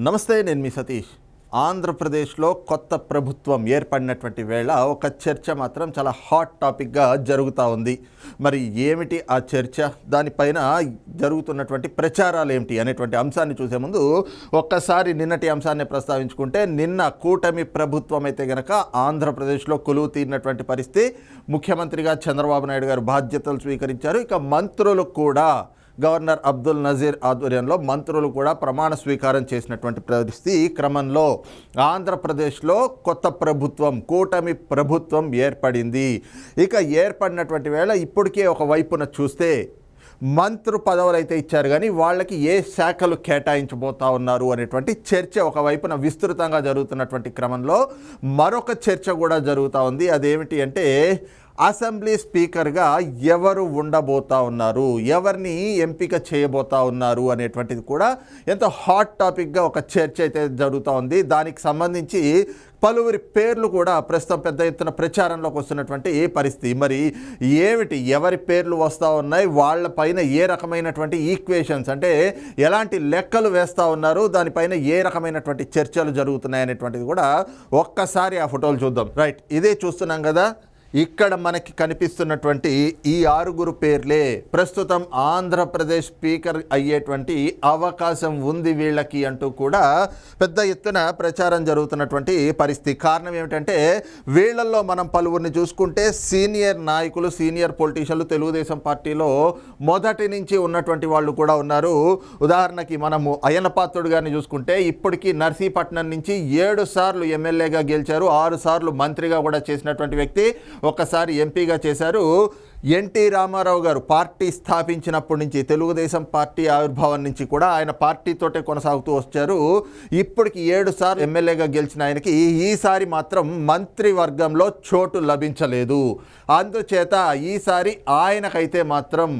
నమస్తే, నేను మీ సతీష్. ఆంధ్రప్రదేశ్లో కొత్త ప్రభుత్వం ఏర్పడినటువంటి వేళ ఒక చర్చ మాత్రం చాలా హాట్ టాపిక్గా జరుగుతూ ఉంది. మరి ఏమిటి ఆ చర్చ, దానిపైన జరుగుతున్నటువంటి ప్రచారాలు ఏమిటి అనేటువంటి అంశాన్ని చూసే ముందు ఒక్కసారి నిన్నటి అంశాన్ని ప్రస్తావించుకుంటే, నిన్న కూటమి ప్రభుత్వం అయితే గనక ఆంధ్రప్రదేశ్లో కొలువు తీరినటువంటి పరిస్థితి. ముఖ్యమంత్రిగా చంద్రబాబు నాయుడు గారు బాధ్యతలు స్వీకరించారు. ఇక మంత్రులు కూడా గవర్నర్ అబ్దుల్ నజీర్ ఆధ్వర్యంలో మంత్రులు కూడా ప్రమాణ స్వీకారం చేసినటువంటి పరిస్థితి. ఈ క్రమంలో ఆంధ్రప్రదేశ్లో కొత్త ప్రభుత్వం, కూటమి ప్రభుత్వం ఏర్పడింది. ఇక ఏర్పడినటువంటి వేళ ఇప్పటికే ఒక వైపున చూస్తే మంత్రి పదవులు అయితే ఇచ్చారు, కానీ వాళ్ళకి ఏ శాఖలు కేటాయించబోతా ఉన్నారు అనేటువంటి చర్చ ఒకవైపున విస్తృతంగా జరుగుతున్నటువంటి క్రమంలో మరొక చర్చ కూడా జరుగుతూ ఉంది. అదేమిటి అంటే, అసెంబ్లీ స్పీకర్గా ఎవరు ఉండబోతా ఉన్నారు, ఎవరిని ఎంపిక చేయబోతా ఉన్నారు అనేటువంటిది కూడా ఎంతో హాట్ టాపిక్గా ఒక చర్చ అయితే జరుగుతూ ఉంది. దానికి సంబంధించి పలువురి పేర్లు కూడా ప్రస్తుతం పెద్ద ఎత్తున ప్రచారంలోకి వస్తున్నటువంటి పరిస్థితి. మరి ఏమిటి, ఎవరి పేర్లు వస్తూ ఉన్నాయి, వాళ్ళపైన ఏ రకమైనటువంటి ఈక్వేషన్స్ అంటే ఎలాంటి లెక్కలు వేస్తూ ఉన్నారు, దానిపైన ఏ రకమైనటువంటి చర్చలు జరుగుతున్నాయి అనేటువంటిది కూడా ఒక్కసారి ఆ ఫోటోలు చూద్దాం. రైట్, ఇదే చూస్తున్నాం కదా. ఇక్కడ మనకి కనిపిస్తున్నటువంటి ఈ 6 పేర్లే ప్రస్తుతం ఆంధ్రప్రదేశ్ స్పీకర్ అయ్యేటువంటి అవకాశం ఉంది వీళ్ళకి అంటూ కూడా పెద్ద ఎత్తున ప్రచారం జరుగుతున్నటువంటి పరిస్థితి. కారణం ఏమిటంటే, వీళ్ళల్లో మనం పలువురిని చూసుకుంటే సీనియర్ నాయకులు, సీనియర్ పొలిటీషియన్లు, తెలుగుదేశం పార్టీలో మొదటి నుంచి ఉన్నటువంటి వాళ్ళు కూడా ఉన్నారు. ఉదాహరణకి మనము అయ్యన్న పాత్రుడు గారిని చూసుకుంటే, ఇప్పటికీ నర్సీపట్నం నుంచి 7 సార్లు ఎమ్మెల్యేగా గెలిచారు, 6 సార్లు మంత్రిగా కూడా చేసినటువంటి వ్యక్తి, ఒక్కసారి ఎంపీగా చేశారు. ఎన్టీ రామారావు గారు పార్టీ స్థాపించినప్పటి నుంచి, తెలుగుదేశం పార్టీ ఆవిర్భావం నుంచి కూడా ఆయన పార్టీతోటే కొనసాగుతూ వచ్చారు. ఇప్పటికి 7 సార్లు ఎమ్మెల్యేగా గెలిచిన ఆయనకి ఈసారి మాత్రం మంత్రివర్గంలో చోటు లభించలేదు. అందుచేత ఈసారి ఆయనకైతే మాత్రం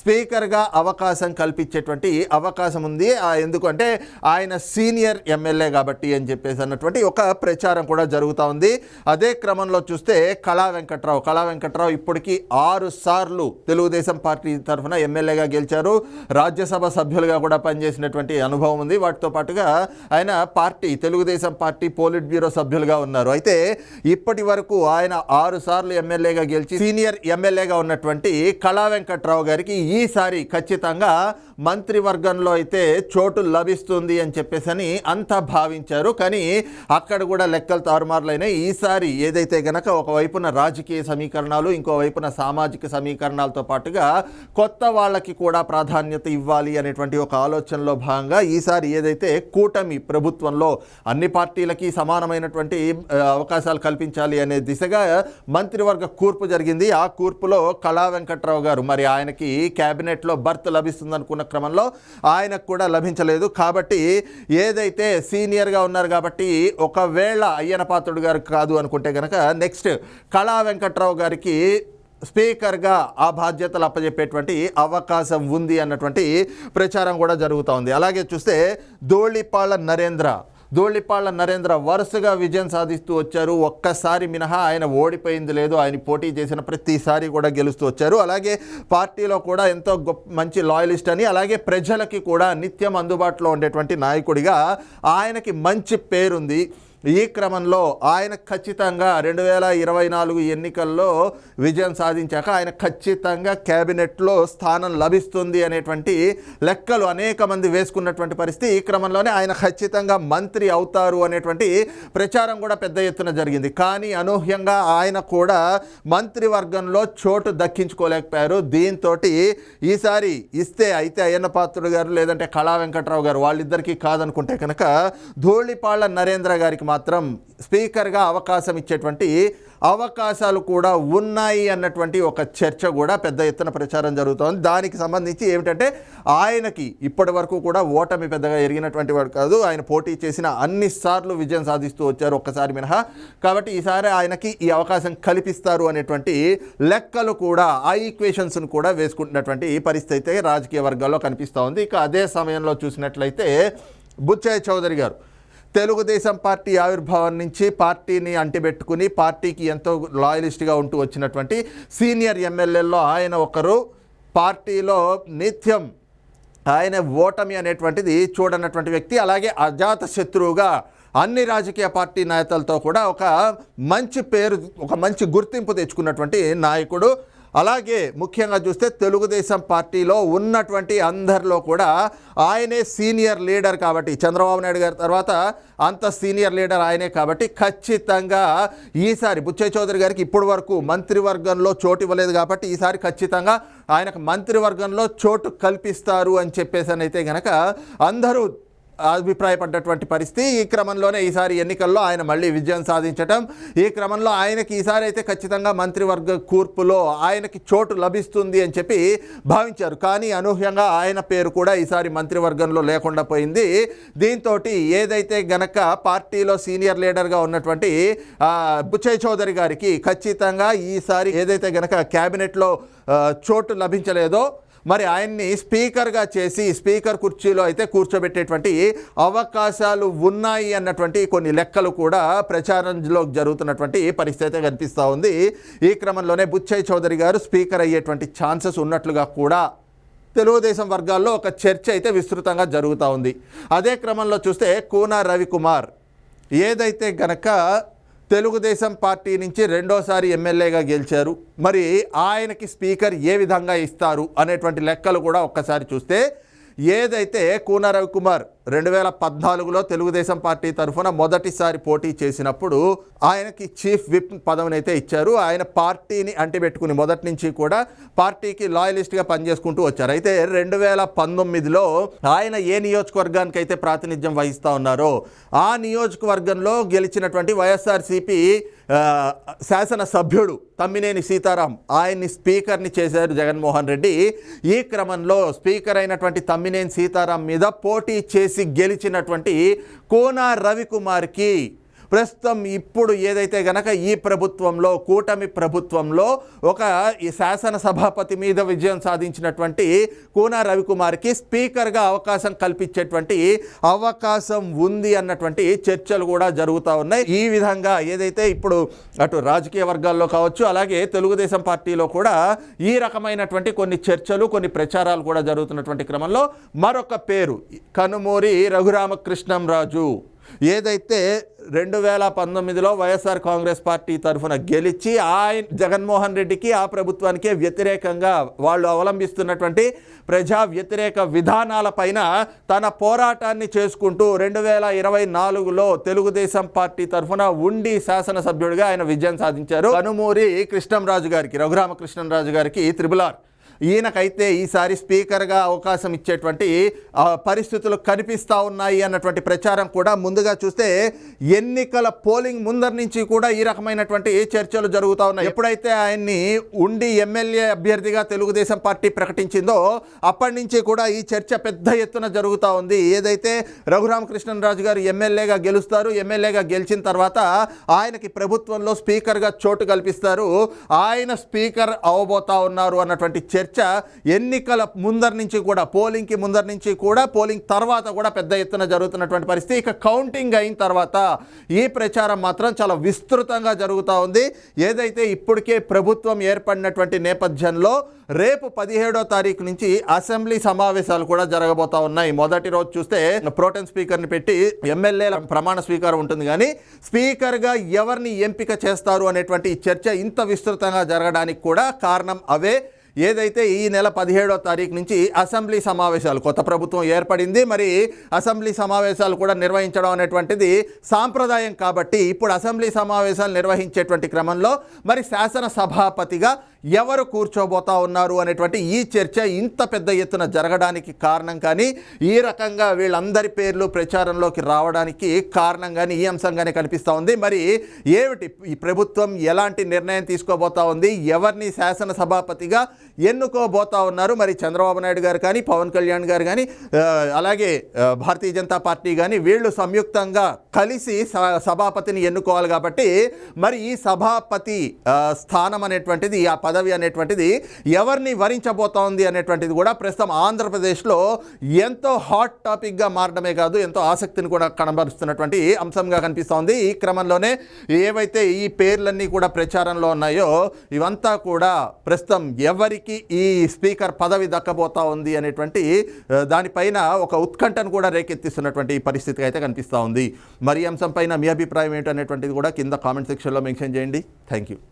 స్పీకర్గా అవకాశం కల్పించేటువంటి అవకాశం ఉంది. ఎందుకంటే ఆయన సీనియర్ ఎమ్మెల్యే కాబట్టి అని చెప్పేసి అన్నటువంటి ఒక ప్రచారం కూడా జరుగుతూ ఉంది. అదే క్రమంలో చూస్తే కళా వెంకట్రావు ఇప్పటికీ 6 సార్లు తెలుగుదేశం పార్టీ తరఫున ఎమ్మెల్యేగా గెలిచారు. రాజ్యసభ సభ్యులుగా కూడా పనిచేసినటువంటి అనుభవం ఉంది. వాటితో పాటుగా ఆయన తెలుగుదేశం పార్టీ పోలిట్ బ్యూరో సభ్యులుగా ఉన్నారు. అయితే ఇప్పటి వరకు ఆయన 6 సార్లు ఎమ్మెల్యేగా గెలిచి సీనియర్ ఎమ్మెల్యేగా ఉన్నటువంటి కళా వెంకట్రావు గారికి ఈసారి ఖచ్చితంగా మంత్రివర్గంలో అయితే చోటు లభిస్తుంది అని చెప్పేసి అంతా భావించారు. కానీ అక్కడ కూడా లెక్కలు తారుమారులైనాయి. ఈసారి ఏదైతే గనక ఒకవైపున రాజకీయ సమీకరణాలు, ఇంకోవైపున సామాజిక సమీకరణాలతో పాటుగా కొత్త వాళ్ళకి కూడా ప్రాధాన్యత ఇవ్వాలి అనేటువంటి ఒక ఆలోచనలో భాగంగా ఈసారి ఏదైతే కూటమి ప్రభుత్వంలో అన్ని పార్టీలకి సమానమైనటువంటి అవకాశాలు కల్పించాలి అనే దిశగా మంత్రివర్గ కూర్పు జరిగింది. ఆ కూర్పులో కళా వెంకట్రావు గారు, మరి ఆయనకి క్యాబినెట్లో బర్త్ లభిస్తుంది అనుకున్న క్రమంలో ఆయనకు కూడా లభించలేదు. కాబట్టి ఏదైతే సీనియర్గా ఉన్నారు కాబట్టి, ఒకవేళ అయ్యన్న పాత్రుడు గారు కాదు అనుకుంటే కనుక నెక్స్ట్ కళా వెంకట్రావు గారికి స్పీకర్గా ఆ బాధ్యతలు అప్పచెప్పేటువంటి అవకాశం ఉంది అన్నటువంటి ప్రచారం కూడా జరుగుతూ ఉంది. అలాగే చూస్తే ధూళిపాళ్ల నరేంద్ర వరుసగా విజయం సాధిస్తూ వచ్చారు. ఒక్కసారి మినహా ఆయన ఓడిపోయింది లేదు. ఆయన పోటీ చేసిన ప్రతిసారి కూడా గెలుస్తూ వచ్చారు. అలాగే పార్టీలో కూడా ఎంతో మంచి లాయలిస్ట్ అని, అలాగే ప్రజలకి కూడా నిత్యం అందుబాటులో ఉండేటువంటి నాయకుడిగా ఆయనకి మంచి పేరుంది. ఈ క్రమంలో ఆయన ఖచ్చితంగా 2024 ఎన్నికల్లో విజయం సాధించాక ఆయన ఖచ్చితంగా క్యాబినెట్లో స్థానం లభిస్తుంది అనేటువంటి లెక్కలు అనేక మంది వేసుకున్నటువంటి పరిస్థితి. ఈ క్రమంలోనే ఆయన ఖచ్చితంగా మంత్రి అవుతారు అనేటువంటి ప్రచారం కూడా పెద్ద ఎత్తున జరిగింది. కానీ అనూహ్యంగా ఆయన కూడా మంత్రివర్గంలో చోటు దక్కించుకోలేకపోయారు. దీంతో ఈసారి ఇస్తే అయితే అయ్యన్న పాత్రుడు గారు లేదంటే కళా వెంకట్రావు గారు, వాళ్ళిద్దరికీ కాదనుకుంటే కనుక ధూళిపాళ్ల నరేంద్ర గారికి మాత్రం స్పీకర్గా అవకాశం ఇచ్చేటువంటి అవకాశాలు కూడా ఉన్నాయి అన్నటువంటి ఒక చర్చ కూడా పెద్ద ఎత్తున ప్రచారం జరుగుతోంది. దానికి సంబంధించి ఏమిటంటే, ఆయనకి ఇప్పటి వరకు కూడా ఓటమి పెద్దగా ఎరిగినటువంటి వాడు కాదు. ఆయన పోటీ చేసిన అన్ని సార్లు విజయం సాధిస్తూ వచ్చారు, ఒక్కసారి మినహా. కాబట్టి ఈసారి ఆయనకి ఈ అవకాశం కల్పిస్తారు అనేటువంటి లెక్కలు కూడా, ఆ ఈక్వేషన్స్ను కూడా వేసుకుంటున్నటువంటి పరిస్థితి అయితే రాజకీయ వర్గాల్లో కనిపిస్తూ ఉంది. ఇక అదే సమయంలో చూసినట్లయితే బుచ్చయ్య చౌదరి గారు తెలుగుదేశం పార్టీ ఆవిర్భావం నుంచి పార్టీని అంటిబెట్టుకుని పార్టీకి ఎంతో లాయలిస్ట్గా ఉంటూ వచ్చినటువంటి సీనియర్ ఎమ్మెల్యేల్లో ఆయన ఒకరు. పార్టీలో నిత్యం ఆయన ఓటమి అనేటువంటిది చూడనటువంటి వ్యక్తి, అలాగే అజాత శత్రువుగా అన్ని రాజకీయ పార్టీ నేతలతో కూడా ఒక మంచి పేరు, ఒక మంచి గుర్తింపు తెచ్చుకున్నటువంటి నాయకుడు. అలాగే ముఖ్యంగా చూస్తే తెలుగుదేశం పార్టీలో ఉన్నటువంటి అందరిలో కూడా ఆయనే సీనియర్ లీడర్ కాబట్టి, చంద్రబాబు నాయుడు గారి తర్వాత అంత సీనియర్ లీడర్ ఆయనే కాబట్టి ఖచ్చితంగా ఈసారి బుచ్చయ్య చౌదరి గారికి ఇప్పటి వరకు మంత్రివర్గంలో చోటు ఇవ్వలేదు కాబట్టి ఈసారి ఖచ్చితంగా ఆయనకు మంత్రివర్గంలో చోటు కల్పిస్తారు అని చెప్పేసనైతే గనక అందరూ అభిప్రాయపడ్డటువంటి పరిస్థితి. ఈ క్రమంలోనే ఈసారి ఎన్నికల్లో ఆయన మళ్ళీ విజయం సాధించటం, ఈ క్రమంలో ఆయనకి ఈసారి అయితే ఖచ్చితంగా మంత్రివర్గ కూర్పులో ఆయనకి చోటు లభిస్తుంది అని చెప్పి భావించారు. కానీ అనూహ్యంగా ఆయన పేరు కూడా ఈసారి మంత్రివర్గంలో లేకుండా పోయింది. దీంతో ఏదైతే గనక పార్టీలో సీనియర్ లీడర్గా ఉన్నటువంటి బుచ్చయ్య చౌదరి గారికి ఖచ్చితంగా ఈసారి ఏదైతే గనక క్యాబినెట్లో చోటు లభించలేదో మరి ఆయన్ని స్పీకర్గా చేసి స్పీకర్ కుర్చీలో అయితే కూర్చోబెట్టేటువంటి అవకాశాలు ఉన్నాయి అన్నటువంటి కొన్ని లెక్కలు కూడా ప్రచారంలో జరుగుతున్నటువంటి పరిస్థితి కనిపిస్తూ ఉంది. ఈ క్రమంలోనే బుచ్చయ్య చౌదరి గారు స్పీకర్ అయ్యేటువంటి ఛాన్సెస్ ఉన్నట్లుగా కూడా తెలుగుదేశం వర్గాల్లో ఒక చర్చ అయితే విస్తృతంగా జరుగుతూ ఉంది. అదే క్రమంలో చూస్తే కూన రవికుమార్ ఏదైతే గనక తెలుగుదేశం పార్టీ నుంచి రెండోసారి ఎమ్మెల్యేగా గెలిచారు, మరి ఆయనకి స్పీకర్ ఏ విధంగా ఇస్తారు అనేటువంటి లెక్కలు కూడా ఒక్కసారి చూస్తే, ఏదైతే కూన రవికుమార్ 2014లో తెలుగుదేశం పార్టీ తరఫున మొదటిసారి పోటీ చేసినప్పుడు ఆయనకి చీఫ్ విప్ పదవిని అయితే ఇచ్చారు. ఆయన పార్టీని అంటిపెట్టుకుని మొదటి నుంచి కూడా పార్టీకి లాయలిస్ట్గా పనిచేసుకుంటూ వచ్చారు. అయితే 2019లో ఆయన ఏ నియోజకవర్గానికి అయితే ప్రాతినిధ్యం వహిస్తూ ఉన్నారో ఆ నియోజకవర్గంలో గెలిచినటువంటి వైఎస్ఆర్సీపీ శాసనసభ్యుడు తమ్మినేని సీతారాం ఆయన్ని స్పీకర్ని చేశారు జగన్మోహన్ రెడ్డి. ఈ క్రమంలో స్పీకర్ అయినటువంటి తమ్మినేని సీతారాం మీద పోటీ చేసి గెలిచినటువంటి కూన రవికుమార్కి ప్రస్తుతం ఇప్పుడు ఏదైతే గనక ఈ ప్రభుత్వంలో కూటమి ప్రభుత్వంలో ఒక ఈ శాసనసభాపతి మీద విజయం సాధించినటువంటి కూన రవికుమార్కి స్పీకర్గా అవకాశం కల్పించేటువంటి అవకాశం ఉంది అన్నటువంటి చర్చలు కూడా జరుగుతూ ఉన్నాయి. ఈ విధంగా ఏదైతే ఇప్పుడు అటు రాజకీయ వర్గాల్లో కావచ్చు, అలాగే తెలుగుదేశం పార్టీలో కూడా ఈ రకమైనటువంటి కొన్ని చర్చలు, కొన్ని ప్రచారాలు కూడా జరుగుతున్నటువంటి క్రమంలో మరొక పేరు కనుమూరి రఘురామకృష్ణంరాజు ఏదైతే 2019లో వైఎస్ఆర్ కాంగ్రెస్ పార్టీ తరఫున గెలిచి ఆయన జగన్మోహన్ రెడ్డికి ఆ ప్రభుత్వానికే వ్యతిరేకంగా వాళ్ళు అవలంబిస్తున్నటువంటి ప్రజా వ్యతిరేక విధానాలపైన తన పోరాటాన్ని చేసుకుంటూ 2024లో తెలుగుదేశం పార్టీ తరఫున ఉండి శాసనసభ్యుడిగా ఆయన విజయం సాధించారు. కనుమూరి కృష్ణంరాజు గారికి, రఘురామకృష్ణంరాజు గారికి త్రిబుల్-ఆర్ ఈయనకైతే ఈసారి స్పీకర్గా అవకాశం ఇచ్చేటువంటి పరిస్థితులు కనిపిస్తూ ఉన్నాయి అన్నటువంటి ప్రచారం కూడా ముందుగా చూస్తే ఎన్నికల పోలింగ్ ముందర నుంచి కూడా ఈ రకమైనటువంటి చర్చలు జరుగుతూ ఉన్నాయి. ఎప్పుడైతే ఆయన్ని ఉండి ఎమ్మెల్యే అభ్యర్థిగా తెలుగుదేశం పార్టీ ప్రకటించిందో అప్పటి నుంచి కూడా ఈ చర్చ పెద్ద ఎత్తున జరుగుతూ ఉంది. ఏదైతే రఘురామకృష్ణంరాజు గారు ఎమ్మెల్యేగా గెలుస్తారు, ఎమ్మెల్యేగా గెలిచిన తర్వాత ఆయనకి ప్రభుత్వంలో స్పీకర్గా చోటు కల్పిస్తారు, ఆయన స్పీకర్ అవబోతా ఉన్నారు అన్నటువంటి చర్చ ఎన్నికల ముందర నుంచి కూడా, పోలింగ్కి ముందర నుంచి కూడా, పోలింగ్ తర్వాత కూడా పెద్ద ఎత్తున జరుగుతున్నటువంటి పరిస్థితి. ఇక కౌంటింగ్ అయిన తర్వాత ఈ ప్రచారం మాత్రం చాలా విస్తృతంగా జరుగుతూ ఉంది. ఏదైతే ఇప్పటికే ప్రభుత్వం ఏర్పడినటువంటి నేపథ్యంలో రేపు 17వ తారీఖు నుంచి అసెంబ్లీ సమావేశాలు కూడా జరగబోతా ఉన్నాయి. మొదటి రోజు చూస్తే ప్రోటెం స్పీకర్ని పెట్టి ఎమ్మెల్యేల ప్రమాణ స్వీకారం ఉంటుంది, కానీ స్పీకర్గా ఎవరిని ఎంపిక చేస్తారు అనేటువంటి చర్చ ఇంత విస్తృతంగా జరగడానికి కూడా కారణం అవే. ఏదైతే ఈ నెల 17వ తారీఖు నుంచి అసెంబ్లీ సమావేశాలు, కొత్త ప్రభుత్వం ఏర్పడింది, మరి అసెంబ్లీ సమావేశాలు కూడా నిర్వహించడం అనేటువంటిది సాంప్రదాయం కాబట్టి ఇప్పుడు అసెంబ్లీ సమావేశాలు నిర్వహించేటువంటి క్రమంలో మరి శాసనసభాపతిగా ఎవరు కూర్చోబోతా ఉన్నారు అనేటువంటి ఈ చర్చ ఇంత పెద్ద ఎత్తున జరగడానికి కారణం కానీ, ఈ రకంగా వీళ్ళందరి పేర్లు ప్రచారంలోకి రావడానికి కారణం కానీ ఈ అంశంగానే కనిపిస్తూ ఉంది. మరి ఏమిటి ఈ ప్రభుత్వం ఎలాంటి నిర్ణయం తీసుకోబోతా ఉంది, ఎవరిని శాసనసభాపతిగా ఎన్నుకోబోతా ఉన్నారు, మరి చంద్రబాబు నాయుడు గారు కానీ, పవన్ కళ్యాణ్ గారు కానీ, అలాగే భారతీయ జనతా పార్టీ కానీ వీళ్ళు సంయుక్తంగా కలిసి సభాపతిని ఎన్నుకోవాలి కాబట్టి మరి ఈ సభాపతి స్థానం అనేటువంటిది, ఆ పదవి అనేటువంటిది ఎవరిని వరించబోతా ఉంది అనేటువంటిది కూడా ప్రస్తుతం ఆంధ్రప్రదేశ్లో ఎంతో హాట్ టాపిక్గా మారడమే కాదు, ఎంతో ఆసక్తిని కూడా కనబరుస్తున్నటువంటి అంశంగా కనిపిస్తూ ఉంది. ఈ క్రమంలోనే ఏవైతే ఈ పేర్లన్నీ కూడా ప్రచారంలో ఉన్నాయో ఇవంతా కూడా ప్రస్తుతం ఎవరికి ఎవరికి ఈ స్పీకర్ పదవి దక్కబోతా ఉంది అనేటువంటి దానిపైన ఒక ఉత్కంఠను కూడా రేకెత్తిస్తున్నటువంటి పరిస్థితి అయితే కనిపిస్తూ ఉంది. మరి ఈ అంశం పైన మీ అభిప్రాయం ఏంటనేటువంటిది కూడా కింద కామెంట్ సెక్షన్లో మెన్షన్ చేయండి. Thank you.